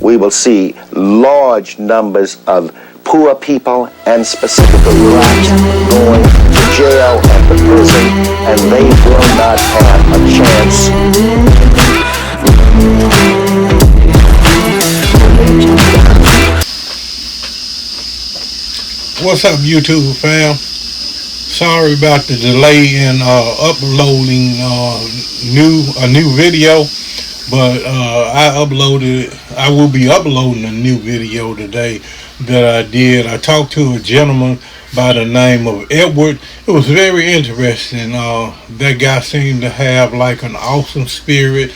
we will see large numbers of poor people and specifically blacks going to jail and to prison, and they will not have a chance. What's up, YouTube fam? Sorry about the delay in uploading a new video, but I will be uploading a new video today that I did. I talked to a gentleman by the name of Edward. It was very interesting. That guy seemed to have like an awesome spirit.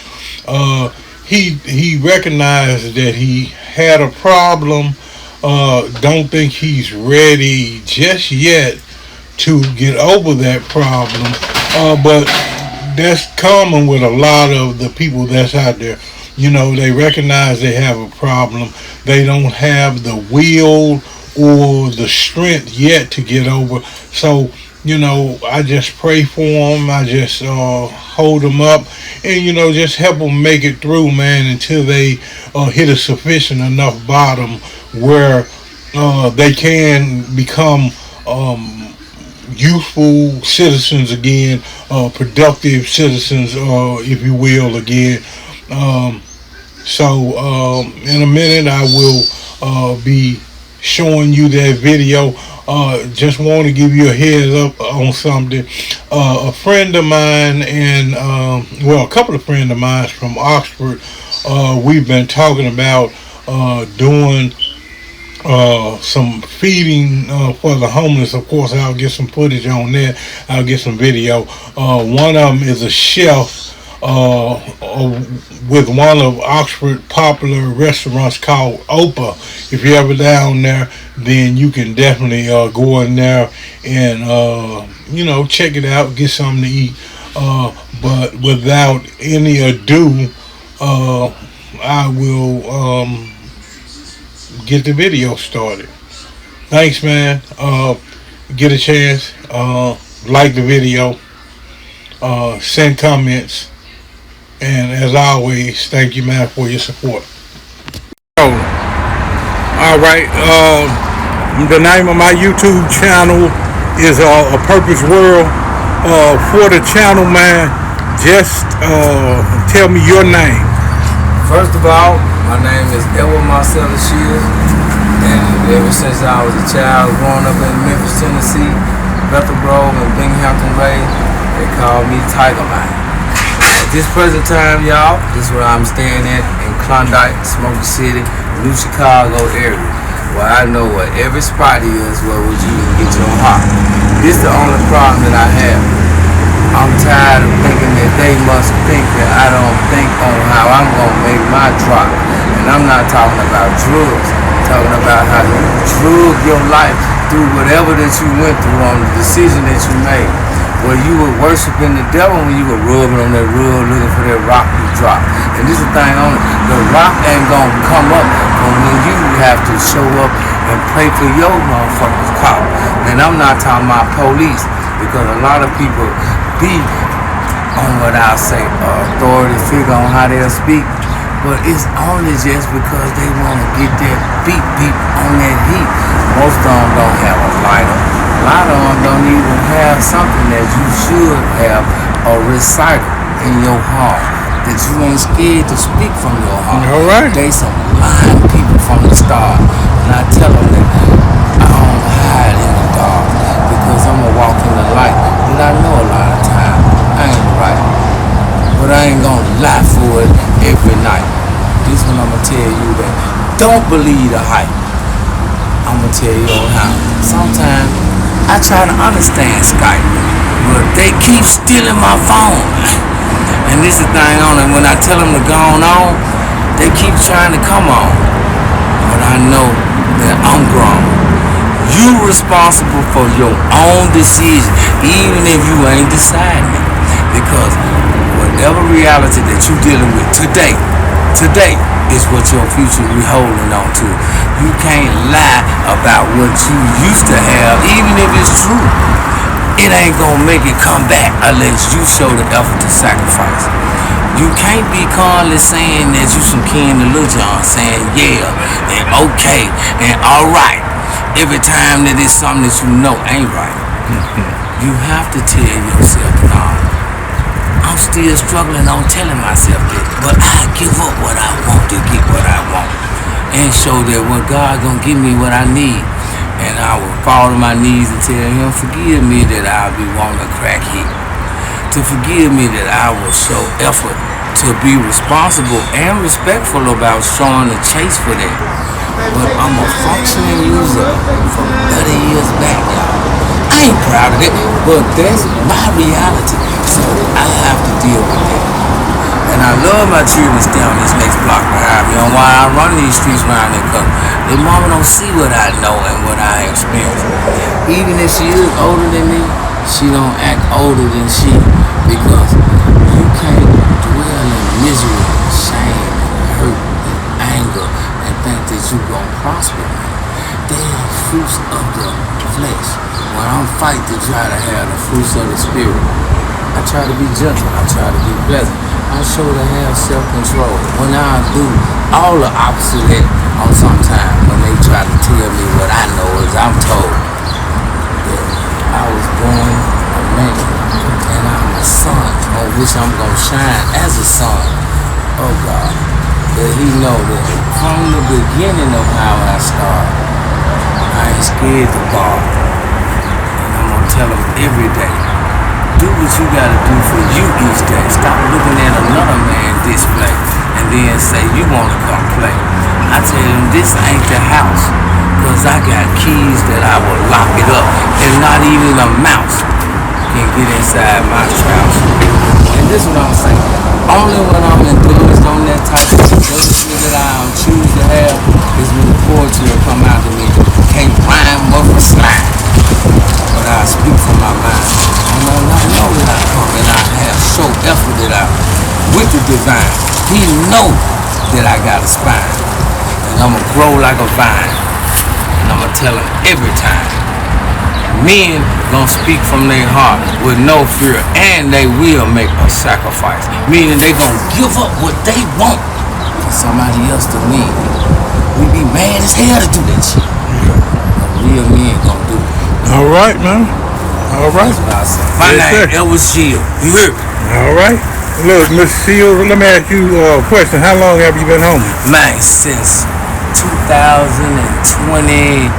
He recognized that he had a problem. Don't think he's ready just yet to get over that problem, but that's common with a lot of the people that's out there. You know, they recognize they have a problem. They don't have the will or the strength yet to get over. So, you know, I just pray for them. I just hold them up and, you know, just help them make it through, man, until they hit a sufficient enough bottom where they can become useful citizens again, productive citizens, if you will, again. So in a minute I will be showing you that video. Just want to give you a heads up on something. A friend of mine and a couple of friends of mine from Oxford, we've been talking about doing some feeding for the homeless. Of course, I'll get some footage on that. I'll get some video. One of them is a chef with one of Oxford popular restaurants called Opa. If you're ever down there, then you can definitely go in there and you know, check it out, get something to eat. But without any ado, I will get the video started. Thanks, man. Get a chance, like the video, send comments, and as always, thank you, man, for your support. Alright, the name of my YouTube channel is A Purpose World. For the channel, man, just tell me your name. First of all, my name is calvinjonesceo, and ever since I was a child growing up in Memphis, Tennessee, Bethel Grove and Binghamton Ray, they called me Tiger Man. At this present time, y'all, this is where I'm staying at in Klondike, Smoky City, New Chicago area, where I know where every spot is where you can get your heart. This is the only problem that I have. I'm tired of thinking that they must think that I don't think on how I'm going to make my drop. And I'm not talking about drugs. I'm talking about how you drug your life through whatever that you went through on the decision that you made. Where you were worshiping the devil when you were rubbing on that rug looking for that rock to drop. And this is the thing on it. The rock ain't going to come up when you have to show up and pray for your motherfuckers call. And I'm not talking about police, because a lot of people be on what I'll say authority figure on how they'll speak, but it's only just because they want to get that beep on that heat. Most of them don't have a lighter. A lot of them don't even have something that you should have, a reciter in your heart, that you ain't scared to speak from your heart. All right. They some lying people from the start, and I tell them that I don't hide in the dark, because I'm gonna walk in the light. But I know a lot of time I ain't right, but I ain't gonna lie for it every night. This one I'm gonna tell you that don't believe the hype. I'm gonna tell you on how. Sometimes I try to understand Skype, but they keep stealing my phone. And this is the thing on it. When I tell them to go on, they keep trying to come on. But I know that I'm grown. You responsible for your own decision, even if you ain't deciding it. Because whatever reality that you're dealing with today is what your future will be holding on to. You can't lie about what you used to have, even if it's true. it ain't gonna make it come back unless you show the effort to sacrifice. You can't be calmly saying that you some Ken to Lil Jon, saying yeah and okay and alright every time that it's something that you know ain't right. You have to tell yourself, nah, I'm still struggling on telling myself that, but I give up what I want to get what I want and show that when God gonna give me what I need. And I will fall to my knees and tell him, forgive me that I'll be wanting a crack hit. To forgive me that I will show effort to be responsible and respectful about showing a chase for that. But I'm a functioning user from 30 years back, y'all. I ain't proud of that, but that's my reality. So I have to deal with that. And I love my children down this next block behind me on why I run these streets around there, because their mama don't see what I know and what I experience. Even if she is older than me, she don't act older than she, because you can't dwell in misery, shame, hurt, and anger and think that you gonna prosper. They are fruits of the flesh. When I'm fighting to try to have the fruits of the spirit, I try to be gentle, I try to be pleasant. I show to have self-control. When I do all the opposite of that on sometimes when they try to tell me what I know is I'm told that I was born a man and I'm a son on which I'm going to shine as a son of God. That he know that from the beginning of how I start, I ain't scared to bar. And I'm going to tell him every day, do what you gotta do for you each day. Stop looking at another man display and then say you wanna come play. I tell him this ain't the house, cause I got keys that I will lock it up and not even a mouse can get inside my trousers. And this is what I'm saying. Only when I'm enthused on that type of situation that I choose to have is when the poetry will come out to me. Can't rhyme or slime, but I speak from my mind. And I know that I come and I have show effort that I with the divine. He know that I got a spine. And I'ma grow like a vine. And I'ma tell him every time. Men gonna speak from their heart with no fear, and they will make a sacrifice. Meaning they gonna give up what they want for somebody else to win. We be mad as hell to do that shit. But real men gonna do it. All right, man. All right. My name is Edward Shield. You hear me? All right. Look, Mr. Shields, let me ask you a question. How long have you been homeless? Man, since 2021.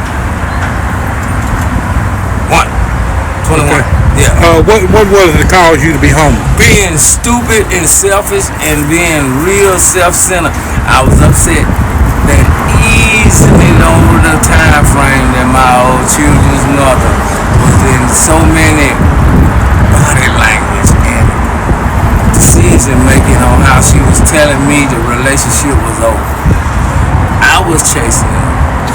21. Okay. Yeah. What was it that caused you to be homeless? Being stupid and selfish and being real self-centered. I was upset that easily over the time frame that my old children's mother was in so many body language and decision making on how she was telling me the relationship was over. I was chasing her,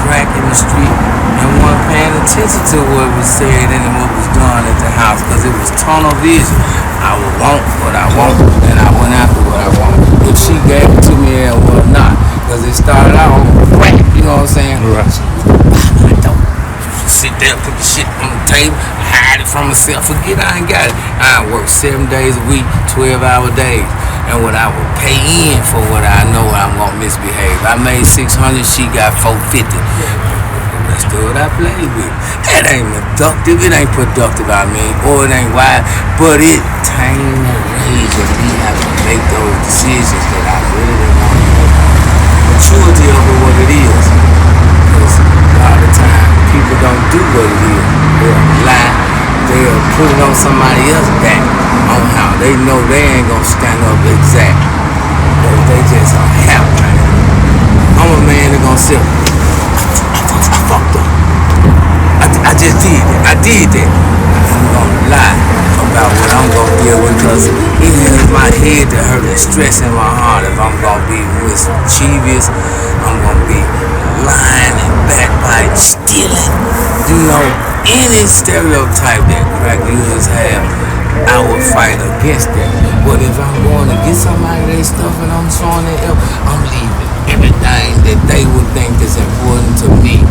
crack in the street, and wasn't paying attention to what was said and what was done at the house, because it was tunnel vision. I would want what I want, and I went after what I want. If she gave it to me or not, because it started out on crack, you know what I'm saying? Right. I don't sit there, put the shit on the table, hide it from myself, forget I ain't got it. I work 7 days a week, 12-hour days. And what I would pay in for what I know I'm gonna misbehave. I made 600, she got 450. The rest of it I played with. It ain't productive, I mean, or it ain't wise, but it tamed the rage of me having to make those decisions that I really didn't want to make. Maturity of it, what it is. Because a lot of time people don't do what it is. They'll lie, they'll put it on somebody else's back. On how they know they ain't gonna stand up exact, but they just a half man. I'm a man that gonna say, I fucked up. I just did that. I did that. I'm gonna lie about what I'm gonna deal with, because it is my head that hurt and stress in my heart. If I'm gonna be mischievous, I'm gonna be lying and backbite, stealing. You know, any stereotype that crack users have, I would fight against that. But if I'm going to get somebody their stuff and I'm showing it up, I'm leaving everything that they would think is important to me,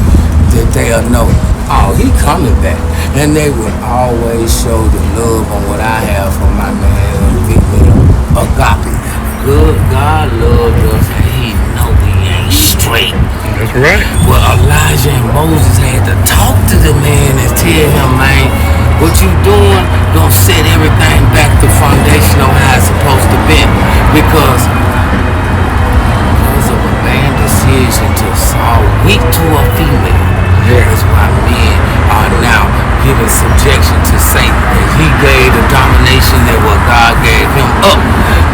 that they'll know. oh, he coming back. And they would always show the love on what I have for my man and female. Agape. Good God loved us and he know we ain't straight. That's right. Well, Elijah and Moses had to talk to the man and tell him, man, what you doing gonna set everything back to foundation on how it's supposed to be. Because of a bad decision to saw weak to a female. That's why men are now giving subjection to Satan. And he gave the domination that what God gave him up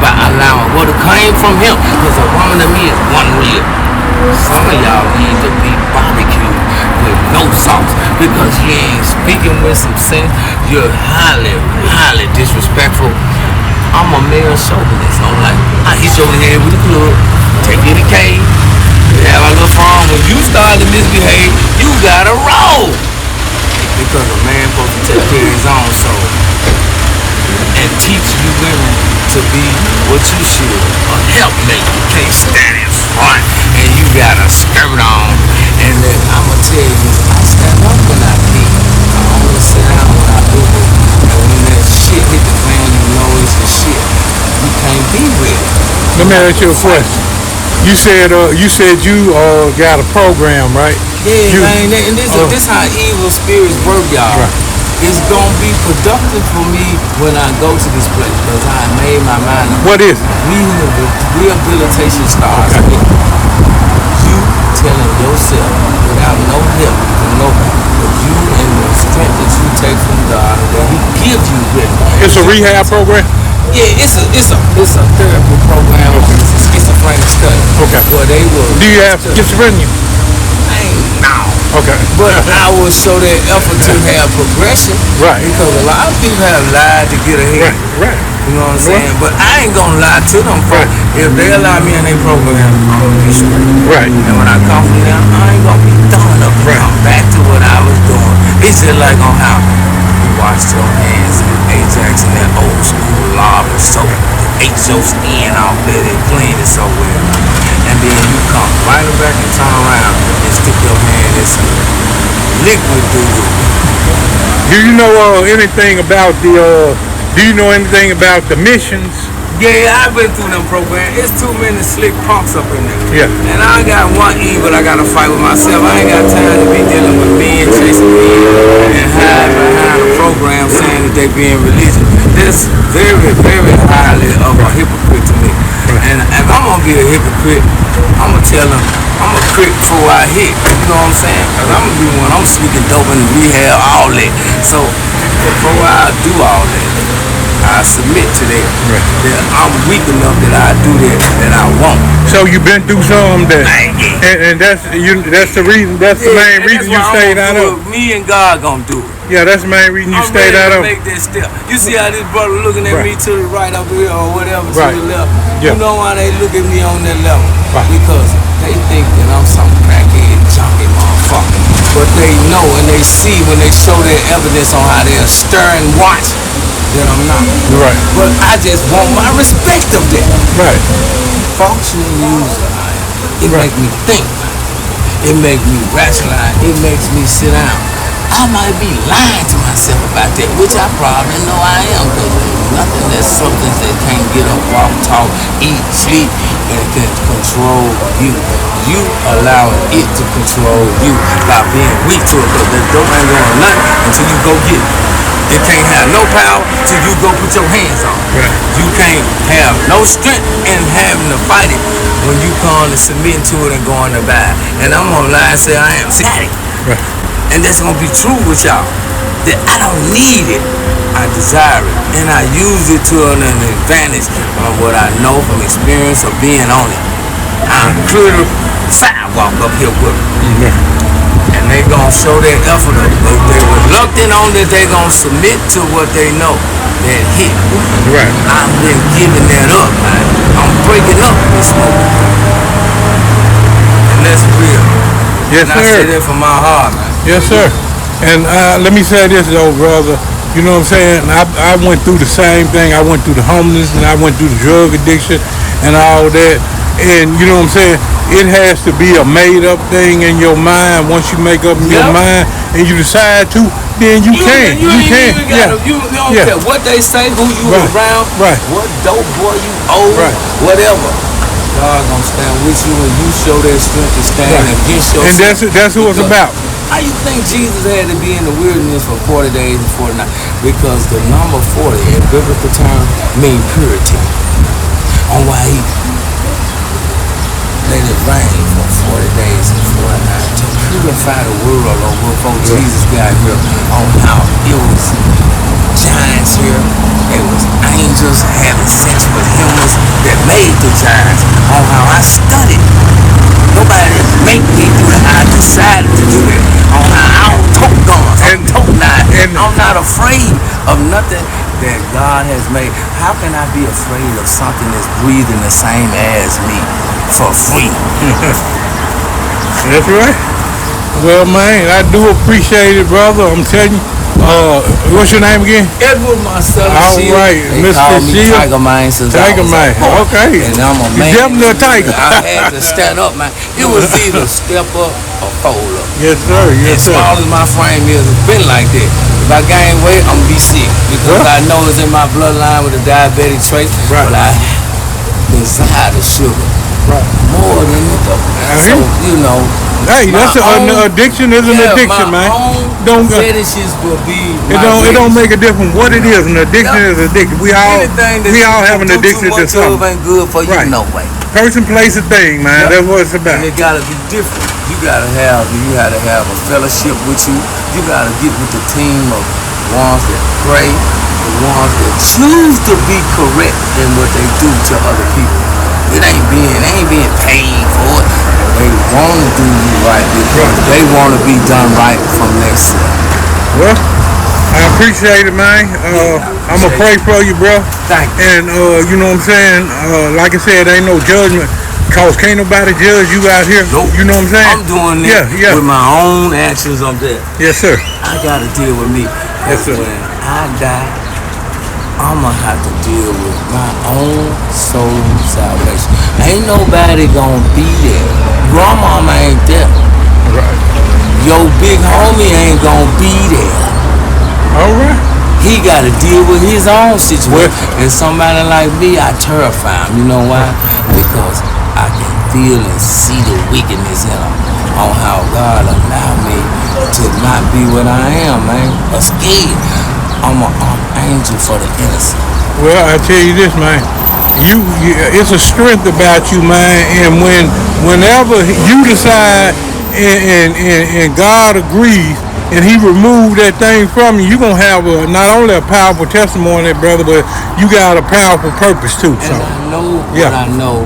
by allowing what came from him. Because a woman to me is one rib. Some of y'all need to be barbecued with no sauce because you ain't speaking with some sense. You're highly, highly disrespectful. I'm a male chauvinist. I'm like, I hit you over the head with a club, take you to the cave, have a little fun. When you start to misbehave, you gotta roll. Because a man supposed to take care of his own soul and teach you women to be what you should, a helpmate. You can't stand in front and you got a skirt on. And then I'ma tell you this, I stand up when I pee. I only sit down when I do it. And when that shit hit the fan, you know it's the shit. You can't be with it. Let me ask you a question. You said you got a program, right? Yeah, man, and this how evil spirits work, y'all. Right. It's gonna be productive for me when I go to this place because I made my mind up. What is it? Rehabilitation starts with you telling yourself without no help from nobody, but you and the strength that you take from God that He gives you with. It's a rehab program? Yeah, it's a therapy program. Okay. It's a schizophrenic study. Okay. Where they will. Do you have schizophrenia? No. Okay. But I will show that effort to have progression. Right. Because a lot of people have lied to get ahead. Right. You know what I'm saying? But I ain't gonna lie to them folks. If they allow me in their program, I'm gonna be straight. Right. And when I come from them, I ain't gonna be throwing up and come back to what I was doing. It's just like on how you wash your hands and Ajax and that old school lava soap. Ate your skin off there and clean it so well. And then you come right back and turn around and stick your hand in some liquid doo-doo. Do you know anything about the missions? Yeah, I've been through them programs. It's too many slick punks up in there. Yeah. And I got one evil I gotta fight with myself. I ain't got time to be dealing with men chasing me and hiding behind a program saying that they being religious. That's very, very highly of a hypocrite to me. And if I'm gonna be a hypocrite, I'm gonna tell them I'm a crick before I hit. You know what I'm saying? Cause I'm gonna be one. I'm sneaking dope in the rehab, all that. So before I do all that, I submit to that. That I'm weak enough that I do that I won't. So you've been through some that, and that's the reason. That's the main reason you stayed out of. Me and God gonna do it. Yeah, that's the main reason you stayed out of. Make that step. You see how this brother looking at me to the right over here or whatever to the left. Yeah. You know why they look at me on that level? Because they think that I'm some crackhead junkie motherfucker. But they know and they see when they show their evidence on how they'll stir and watch that I'm not. Right. But I just want my respect of that. Right. Functional user. It make me think. It make me rationalize. It makes me sit down. I might be lying to myself about that, which I probably know I am, because there's nothing that's substance that can't get up, walk, talk, eat, sleep, and can control you. You allowing it to control you by being weak to it, because the door ain't going nothing until you go get it. It can't have no power till you go put your hands on it. Right. You can't have no strength in having to fight it when you come to submit to it and going to buy. And I'm gonna lie and say I am static. Right. And that's gonna be true with y'all. That I don't need it. I desire it. And I use it to an advantage of what I know from experience of being on it. I'm clear the sidewalk up here with them. And they gonna show their effort up. If they reluctant on that, they gonna submit to what they know. That hit. Right. I've been giving that up, man. I'm breaking up this moment. And that's real. Yes, and sir. I say that from my heart, man. Yes, sir. And let me say this though, brother. You know what I'm saying? I went through the same thing. I went through the homelessness and I went through the drug addiction and all that. And you know what I'm saying? It has to be a made up thing in your mind. Once you make up in your mind and you decide to, then you can. You can. gotta, you don't care what they say, who you around, what dope boy you owe, whatever. God gonna stand with you and you show that strength to stand against yourself. And that's what it's about. How you think Jesus had to be in the wilderness for 40 days and 40 nights? Because the number 40 in biblical terms means purity. On why he let it rain for 40 days and 40 nights to purify the world over before Jesus got here. On how it was giants here, it was angels having sex with humans that made the giants. On how I studied. Nobody make me do it. I decided to do it. On how I don't tote guns. I don't tote knives. I'm not afraid of nothing that God has made. How can I be afraid of something that's breathing the same as me for free? That's right. Well, man, I do appreciate it, brother. I'm telling you. What's your name again? Edward Marcellus. All right, Mr. Shield. Tiger Man since Tiger Man. Okay. And I'm a man. You're definitely a tiger. I had to stand up, man. It was either step up or fold up. Yes, sir. Yes, sir. As small as my frame is, it's been like that. If I gain weight, I'm gonna be sick because I know it's in my bloodline with a diabetic trait. But I desire the sugar more than the dope. So you know. Hey, that's an addiction. Is an addiction, man. Don't fetishes will be. It don't make a difference what it is. An addiction is addiction. We all have an addiction to something. Ain't good for you, no way. Person, place, a thing, man. That's what it's about. And it gotta be different. You gotta have a fellowship with you. You gotta get with the team of ones that pray, the ones that choose to be correct in what they do to other people. It ain't being paid for it. They want to do you right because they want to be done right from their self. Well, I appreciate it, man. I'm going to pray for you, bro. Thank you. And, you know what I'm saying? Like I said, ain't no judgment. Because can't nobody judge you out here. Nope. You know what I'm saying? I'm doing this with my own actions on that. Yes, sir. I got to deal with me. Yes, sir. When I die, I'm going to have to deal with my own soul salvation. Ain't nobody going to be there. Grandmama ain't there. Right. Your big homie ain't going to be there. All right. He got to deal with his own situation. And somebody like me, I terrify him. You know why? Because I can feel and see the wickedness in him. On how God allowed me to not be what I am, man. A scared. I'm an angel for the innocent. Well, I tell you this, man. You it's a strength about you, man. And whenever you decide and God agrees and He removed that thing from you, you're gonna have not only a powerful testimony, brother, but you got a powerful purpose too. And I know what I know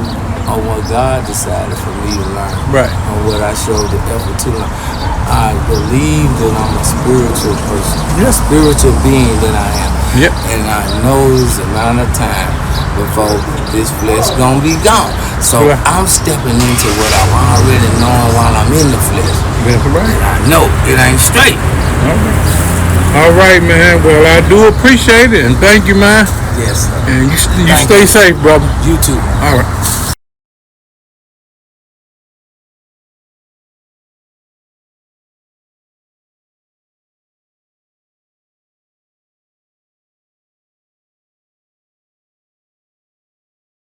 or what God decided for me to learn. Right. Or what I showed the effort to learn. I believe that I'm a spiritual person, a spiritual being that I am. Yep. And I know this amount of time before this flesh gonna be gone. So I'm stepping into what I'm already knowing while I'm in the flesh. That's right. And I know it ain't straight. All right, man. Well, I do appreciate it and thank you, man. Yes, sir. And you stay safe, brother. You too. All right.